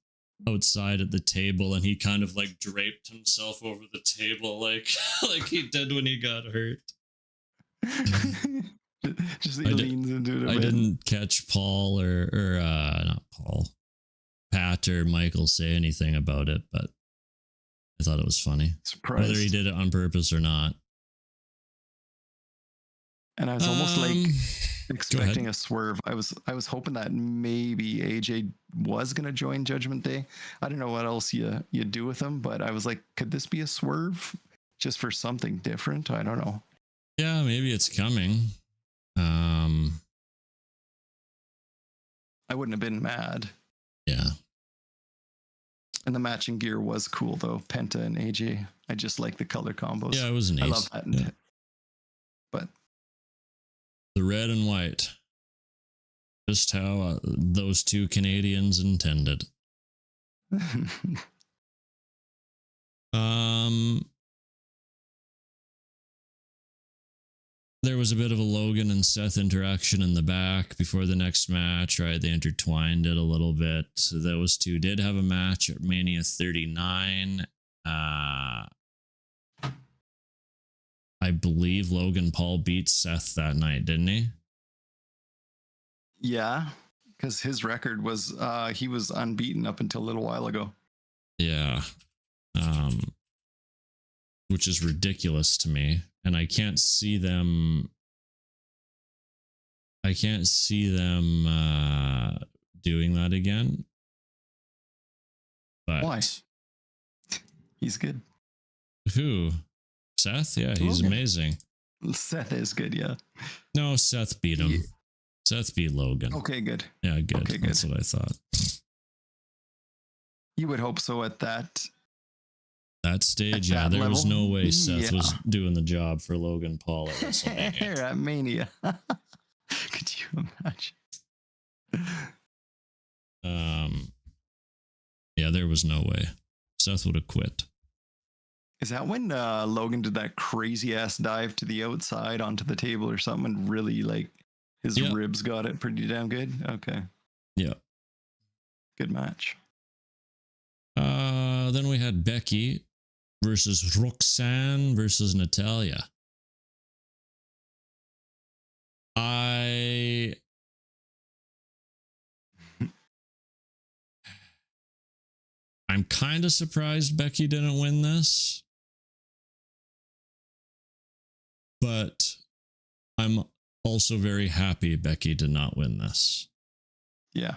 outside at the table and he kind of like draped himself over the table like he did when he got hurt. Just he leans into it. I didn't catch Paul or not Paul, Pat or Michael say anything about it, but I thought it was funny. Surprised. Whether he did it on purpose or not. And I was almost like expecting a swerve. I was hoping that maybe AJ was gonna join Judgment Day. I don't know what else you do with him, but I was like, could this be a swerve just for something different? I don't know. Yeah, maybe it's coming. I wouldn't have been mad. Yeah. And the matching gear was cool though. Penta and AJ. I just like the color combos. Yeah, it was nice. I love that. Yeah. But the red and white. Just how those two Canadians intended. There was a bit of a Logan and Seth interaction in the back before the next match, right? They intertwined it a little bit. So those two did have a match at Mania 39. I believe Logan Paul beat Seth that night, didn't he? Yeah, because his record was he was unbeaten up until a little while ago. Yeah. Which is ridiculous to me. And I can't see them doing that again. But why? He's good. Who? Seth? Yeah, he's Logan. Amazing. Seth is good, yeah. No, Seth beat him. Seth beat Logan. Okay, good. Yeah, good. Okay, That's good. what I thought. You would hope so at that stage, at yeah. that There level? was no way Seth Yeah. was doing the job for Logan Paul at WrestleMania. at Mania. Could you imagine? Yeah, there was no way. Seth would have quit. Is that when Logan did that crazy ass dive to the outside onto the table or something and really like his ribs got it pretty damn good? Okay. Yeah. Good match. Then we had Becky versus Roxanne versus Natalia. I'm kind of surprised Becky didn't win this. But I'm also very happy Becky did not win this. Yeah.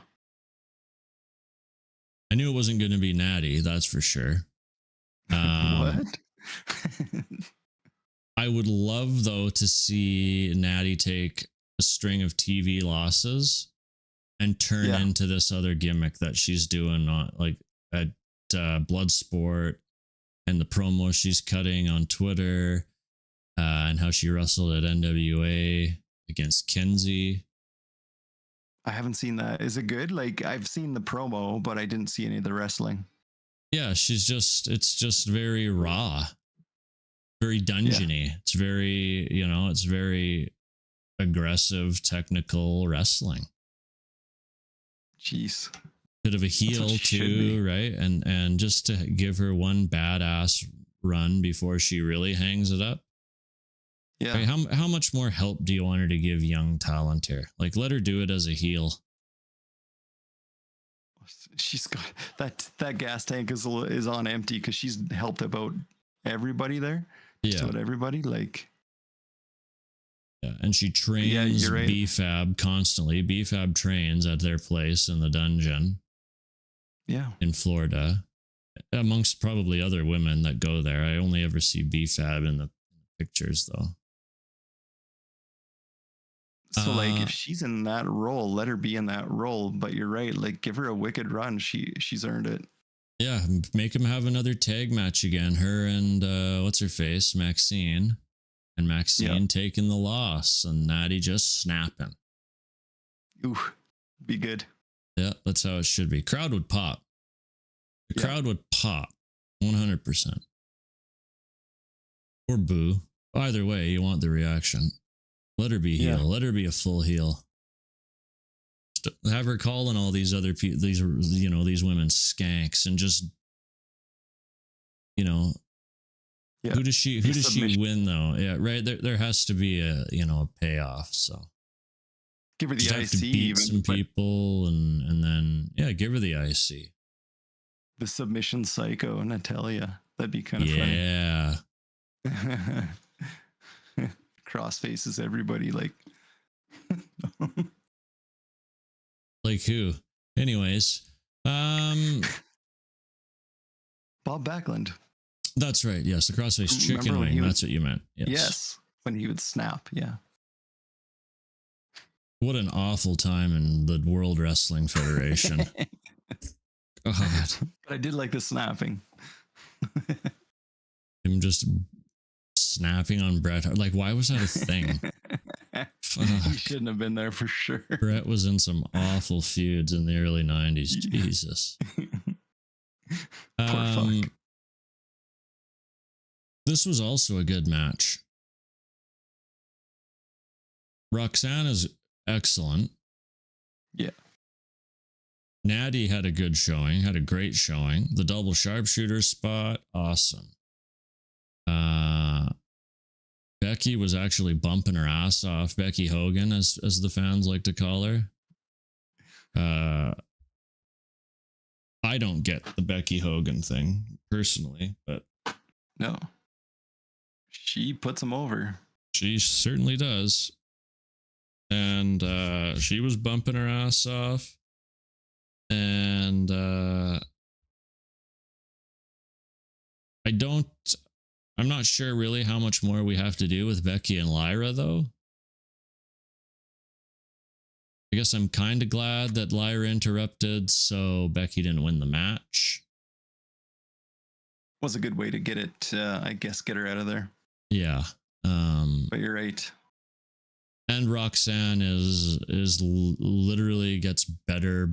I knew it wasn't going to be Natty, that's for sure. What? I would love, though, to see Natty take a string of TV losses and turn into this other gimmick that she's doing on, like at Bloodsport and the promo she's cutting on Twitter and how she wrestled at NWA against Kenzie. I haven't seen that. Is it good? Like, I've seen the promo, but I didn't see any of the wrestling. Yeah, it's just very raw, very dungeony. It's very, it's very aggressive, technical wrestling. Jeez. Bit of a heel too, right? And just to give her one badass run before she really hangs it up. Yeah. Right? How much more help do you want her to give young talent here? Like, let her do it as a heel. She's got that gas tank is on empty because she's helped about everybody there. Just about everybody, like. Yeah, and she trains right. BFAB constantly. BFAB trains at their place in the dungeon. Yeah. In Florida, amongst probably other women that go there. I only ever see BFAB in the pictures, though. So, like, if she's in that role, let her be in that role. But you're right. Like, give her a wicked run. She's earned it. Yeah, make him have another tag match again. Her and what's her face, Maxine, and Maxine taking the loss, and Natty just snapping. Ooh, be good. Yeah, that's how it should be. Crowd would pop. The crowd would pop, 100%. Or boo. Either way, you want the reaction. Let her be heel. Let her be a full heel. Have her calling all these other people, these women skanks, and just who does she win though? Yeah, right. There has to be a payoff. So give her the IC, have to beat some people, and then give her the IC. The submission psycho Natalia. That'd be kind of funny. Cross faces everybody like. Like who? Anyways, Bob Backlund. That's right. Yes, the crossface chicken wing. That's what you meant. Yes, when he would snap. Yeah. What an awful time in the World Wrestling Federation. God. But I did like the snapping. Him just snapping on Bret Hart. Like, why was that a thing? He shouldn't have been there for sure. Bret was in some awful feuds in the early 90s. Jesus. Poor fuck. This was also a good match. Roxanne is excellent. Yeah. Natty had a good showing, had a great showing. The double sharpshooter spot, awesome. Becky was actually bumping her ass off. Becky Hogan, as the fans like to call her. I don't get the Becky Hogan thing personally, but no, she puts him over. She certainly does. And she was bumping her ass off. And I'm not sure really how much more we have to do with Becky and Lyra, though. I guess I'm kind of glad that Lyra interrupted, so Becky didn't win the match. Was a good way to get it, I guess, get her out of there. Yeah. But you're right. And Roxanne is literally gets better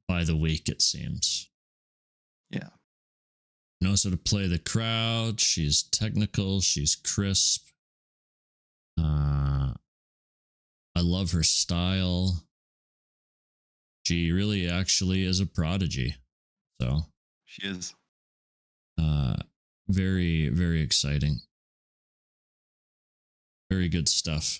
by the week, it seems. Yeah. Knows how to play the crowd. She's technical. She's crisp. I love her style. She really actually is a prodigy. So she is. Very, very exciting. Very good stuff.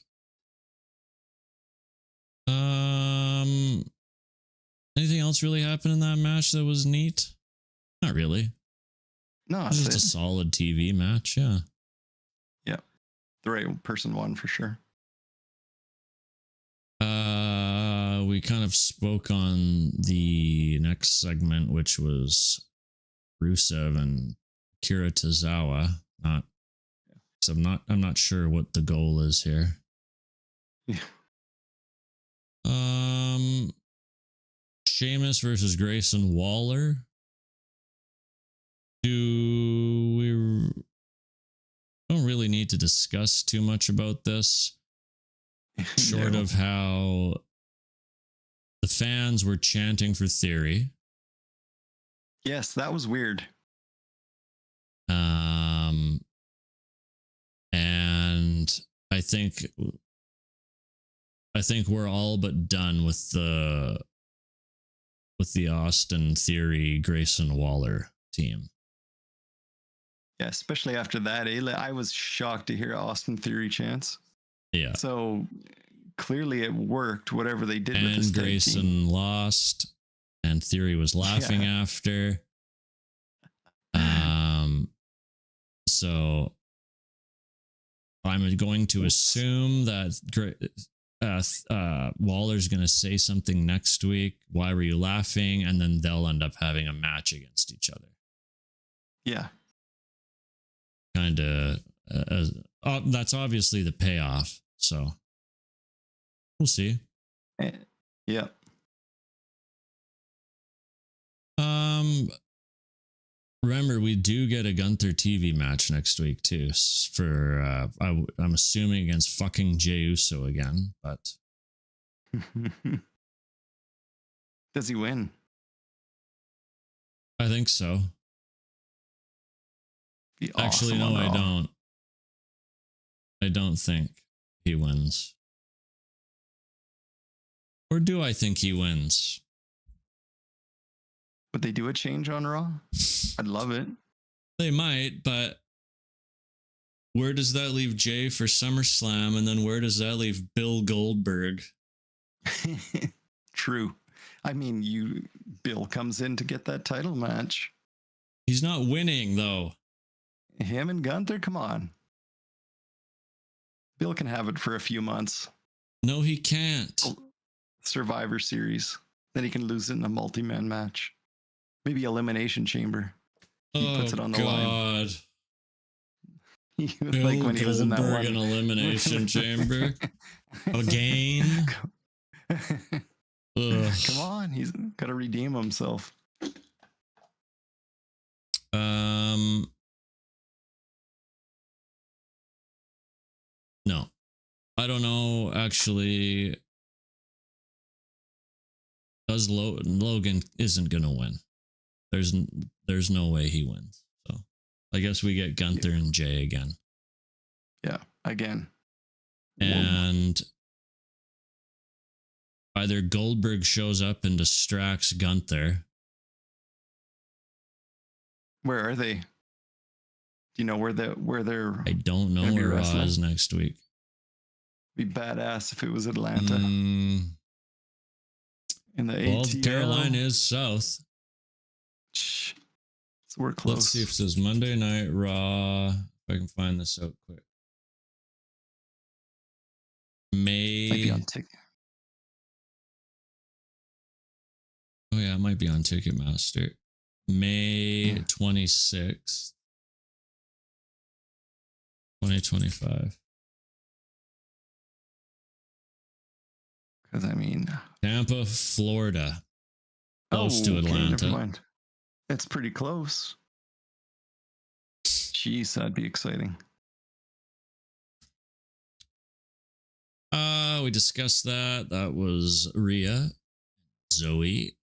Anything else really happened in that match that was neat? Not really. No, it's just a solid TV match. Yeah. Yeah. The right person won for sure. We kind of spoke on the next segment, which was Rusev and Kira Tozawa. I'm not sure what the goal is here. Yeah. Sheamus versus Grayson Waller. We don't really need to discuss too much about this, short of how the fans were chanting for Theory. Yes, that was weird. And I think we're all but done with the Austin Theory Grayson Waller team. Yeah, especially after that. I was shocked to hear Austin Theory chants. Yeah. So clearly it worked, whatever they did with this And Grayson lost, and Theory was laughing after. So I'm going to assume that Waller's going to say something next week. Why were you laughing? And then they'll end up having a match against each other. Yeah. Kind of. That's obviously the payoff. So we'll see. Yeah. Remember, we do get a Gunther TV match next week too. For I'm assuming against fucking Jey Uso again, but does he win? I think so. Actually, no, I don't. I don't think he wins. Or do I think he wins? Would they do a change on Raw? I'd love it. They might, but where does that leave Jay for SummerSlam? And then where does that leave Bill Goldberg? True. I mean, Bill comes in to get that title match. He's not winning, though. Him and Gunther, come on. Bill can have it for a few months. No, he can't. Survivor Series. Then he can lose it in a multi-man match. Maybe Elimination Chamber. He puts it on the line. Bill like when he was in that one. an Elimination Chamber. Again? Come on, he's got to redeem himself. No, I don't know. Actually, Logan isn't gonna win. There's no way he wins. So I guess we get Gunther and Jay again. Yeah, again. And either Goldberg shows up and distracts Gunther. Where are they? Do you know where they're? I don't know where Raw is next week. Be badass if it was Atlanta. In the ATL. Caroline is south. So we're close. Let's see if it says Monday Night Raw. If I can find this out quick. Might be on ticket. Oh yeah, it might be on Ticketmaster. May 26th, 2025. Because I mean, Tampa, Florida. Close to Atlanta. Never mind. It's pretty close. Jeez, that'd be exciting. We discussed that. That was Rhea, Zoey,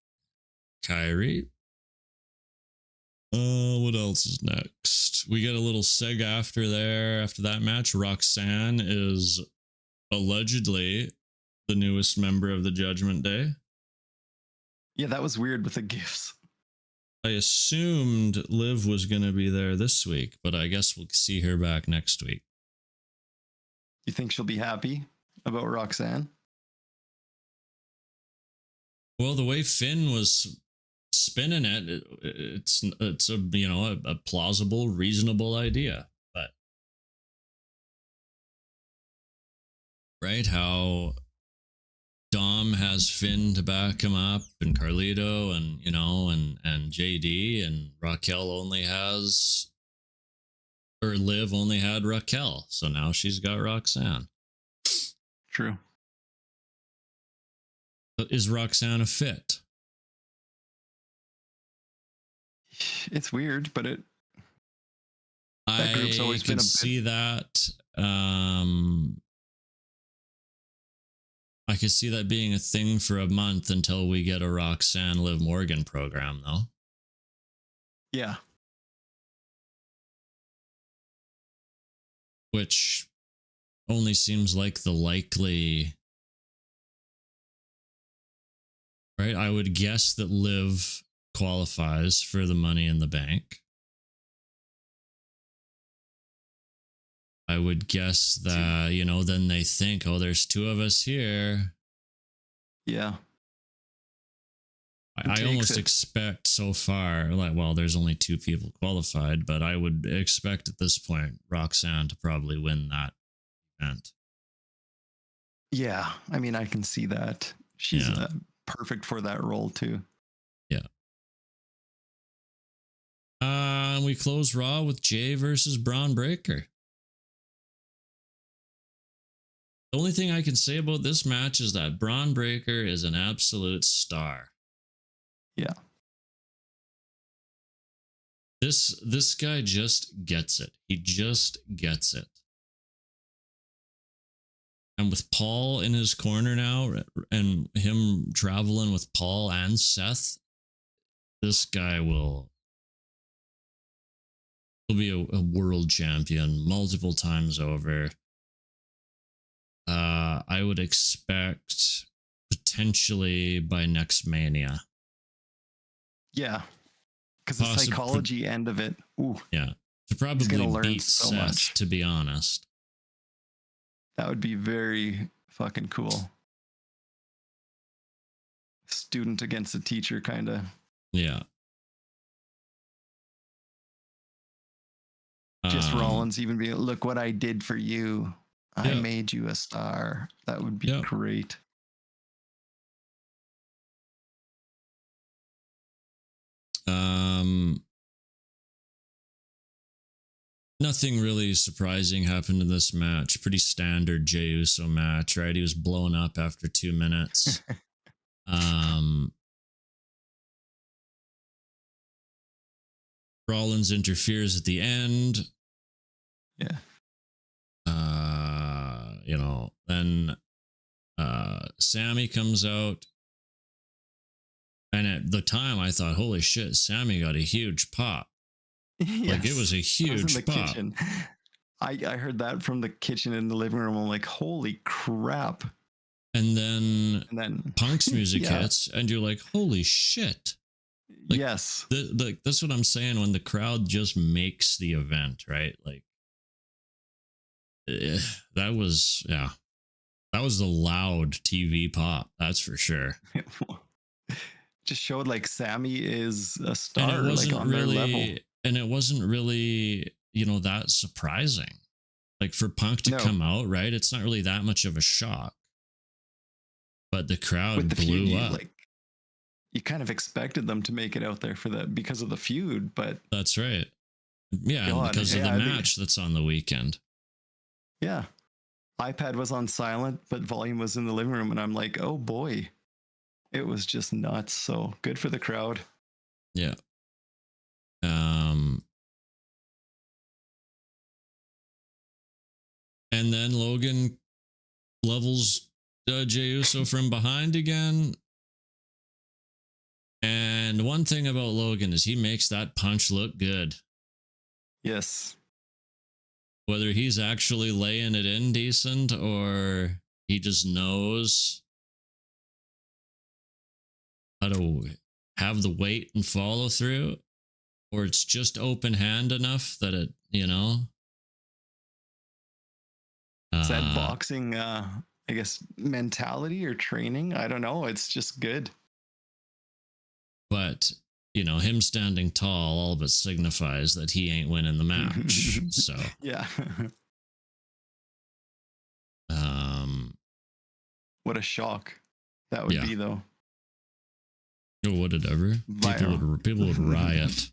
Kyrie. What else is next? We get a little seg after that match. Roxanne is allegedly the newest member of the Judgment Day. Yeah, that was weird with the gifts. I assumed Liv was going to be there this week, but I guess we'll see her back next week. You think she'll be happy about Roxanne? Well, the way Finn was spinning it, it's a plausible, reasonable idea, but right, how Dom has Finn to back him up, and Carlito, and and JD, and Raquel only has, or Liv only had Raquel, so now she's got Roxanne. True. Is Roxanne a fit? It's weird, but that group's always been a bit... see that. I could see that being a thing for a month until we get a Roxanne Liv Morgan program, though. Yeah. Which only seems like the likely... Right? I would guess that Liv qualifies for the Money in the Bank. I would guess that, then they think, oh, there's two of us here. Yeah. I almost expect so far, there's only two people qualified, but I would expect at this point Roxanne to probably win that event. Yeah. I mean, I can see that. She's perfect for that role too. Yeah. We close Raw with Jay versus Braun Breaker. The only thing I can say about this match is that Braun Breaker is an absolute star. Yeah. This guy just gets it. He just gets it. And with Paul in his corner now, and him traveling with Paul and Seth, this guy will be a world champion multiple times over. I would expect potentially by next Mania. Yeah. Because the psychology end of it. Ooh. Yeah. To probably beat so Seth, much. to be honest. That would be very fucking cool. Student against a teacher, kind of. Yeah. Just Rollins even being, look what I did for you. I Yeah. made you a star. That would be great. Nothing really surprising happened in this match. Pretty standard Jey Uso match, right? He was blown up after 2 minutes. Rollins interferes at the end. Yeah. Then Sami comes out. And at the time I thought, holy shit, Sami got a huge pop. Yes. Like it was a huge pop. Kitchen. I heard that from the kitchen in the living room. I'm like, holy crap. And then Punk's music hits and you're like, holy shit. Like, yes. That's what I'm saying when the crowd just makes the event, right? Like that was the loud TV pop. That's for sure. Just showed like Sami is a star, and it wasn't like on really, their level. And it wasn't really, that surprising. Like for Punk to come out, right? It's not really that much of a shock. But the crowd blew up. Like, you kind of expected them to make it out there for that because of the feud, but that's right. Yeah, because of the match that's on the weekend. Yeah. iPad was on silent, but volume was in the living room, and I'm like, oh boy. It was just nuts. So good for the crowd. Yeah. And then Logan levels Jey Uso from behind again. And one thing about Logan is he makes that punch look good. Yes. Whether he's actually laying it in decent or he just knows how to have the weight and follow through, or it's just open hand enough that it, Is that boxing, I guess, mentality or training? I don't know. It's just good. But, him standing tall all but signifies that he ain't winning the match. So, yeah. What a shock that would be, though. Oh, would it ever? People would riot.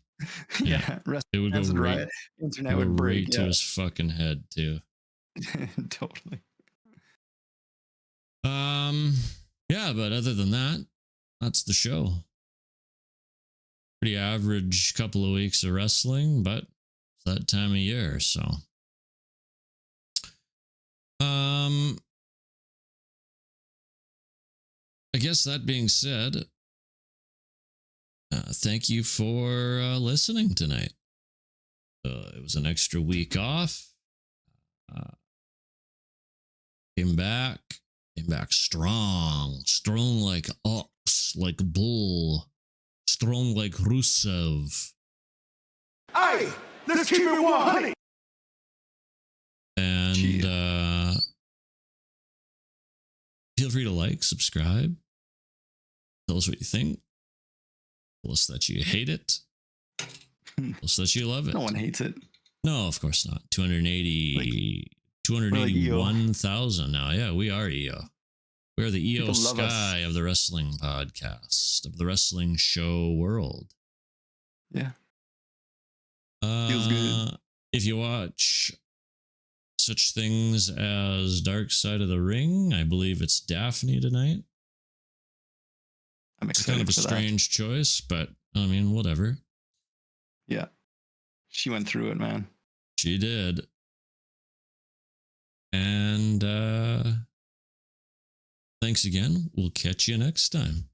Yeah. It would go right. Internet would break to his fucking head too. Totally. Yeah, but other than that, that's the show. Pretty average couple of weeks of wrestling, but it's that time of year, so. I guess that being said, thank you for listening tonight. It was an extra week off. Came back strong like ox, like bull, strong like Rusev. Hey, let's keep it 100. And feel free to like, subscribe, tell us what you think. Tell us that you hate it. Tell us that you love it. No one hates it. No, of course not. 281,000 now. Yeah, we are EO. We are the EO Sky of the wrestling podcast, of the wrestling show world. Yeah. Feels good. If you watch such things as Dark Side of the Ring, I believe it's Daphne tonight. I'm excited. It's kind of a strange choice, but I mean, whatever. Yeah. She went through it, man. She did. And thanks again. We'll catch you next time.